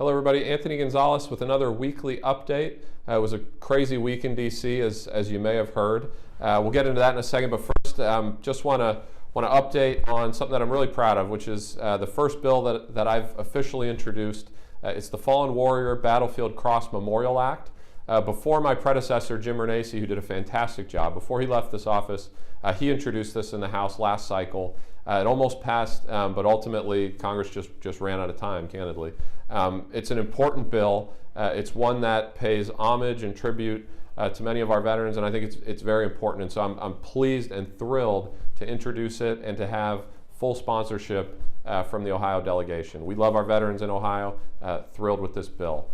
Hello everybody, Anthony Gonzalez with another weekly update. It was a crazy week in DC as you may have heard. We'll get into that in a second, but first just want to update on something that I'm really proud of, which is the first bill that I've officially introduced. It's the Fallen Warrior Battlefield Cross Memorial Act. Before my predecessor, Jim Renacci, who did a fantastic job, before he left this office, he introduced this in the House last cycle. It almost passed, but ultimately Congress just ran out of time, candidly. It's an important bill. It's one that pays homage and tribute to many of our veterans, and I think it's very important. And so I'm pleased and thrilled to introduce it and to have full sponsorship from the Ohio delegation. We love our veterans in Ohio, thrilled with this bill.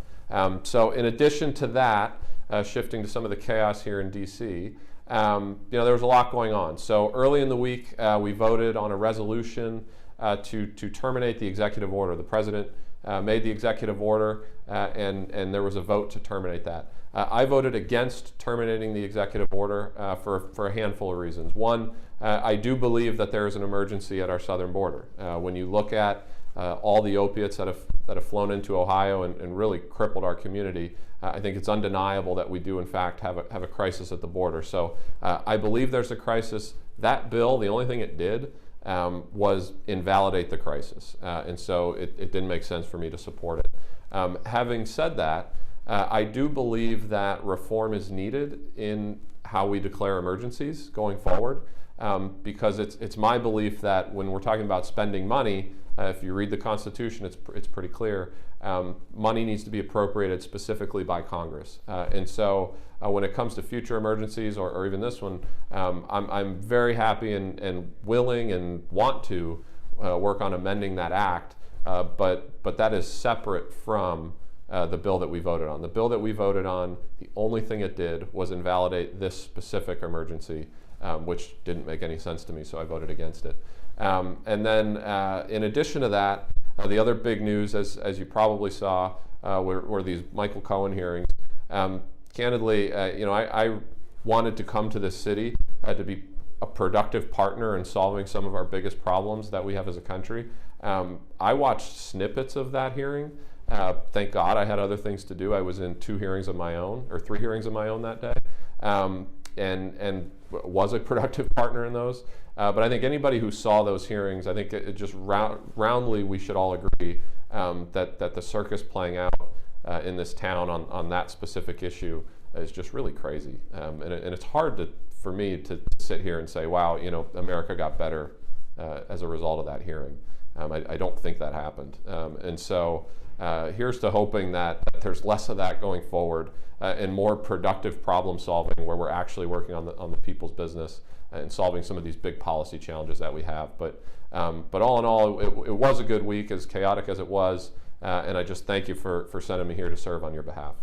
So in addition to that, shifting to some of the chaos here in DC, there was a lot going on. So early in the week, we voted on a resolution to terminate the executive order. The president made the executive order, and there was a vote to terminate that. I voted against terminating the executive order for a handful of reasons. One, I do believe that there is an emergency at our southern border. When you look at all the opiates that have flown into Ohio and really crippled our community, I think it's undeniable that we do in fact have a crisis at the border. So I believe there's a crisis. That bill, the only thing it did was invalidate the crisis, and so it didn't make sense for me to support it. Having said that, I do believe that reform is needed in how we declare emergencies going forward, because it's my belief that when we're talking about spending money, if you read the Constitution, it's pretty clear. Money needs to be appropriated specifically by Congress. And so when it comes to future emergencies or even this one, I'm very happy and willing and want to work on amending that act, but that is separate from the bill that we voted on. The bill that we voted on, the only thing it did was invalidate this specific emergency, which didn't make any sense to me, so I voted against it. And then in addition to that, the other big news, as you probably saw, were these Michael Cohen hearings. Candidly, I wanted to come to this city to be a productive partner in solving some of our biggest problems that we have as a country. I watched snippets of that hearing. Thank God I had other things to do. I was in 2 hearings of my own, or 3 hearings of my own that day, and was a productive partner in those. But I think anybody who saw those hearings, I think it just roundly we should all agree that the circus playing out in this town on that specific issue is just really crazy. And it's hard for me to sit here and say, wow, America got better as a result of that hearing. I don't think that happened. And so here's to hoping that there's less of that going forward and more productive problem solving where we're actually working on the people's business and solving some of these big policy challenges that we have. But all in all, it was a good week, as chaotic as it was, and I just thank you for sending me here to serve on your behalf.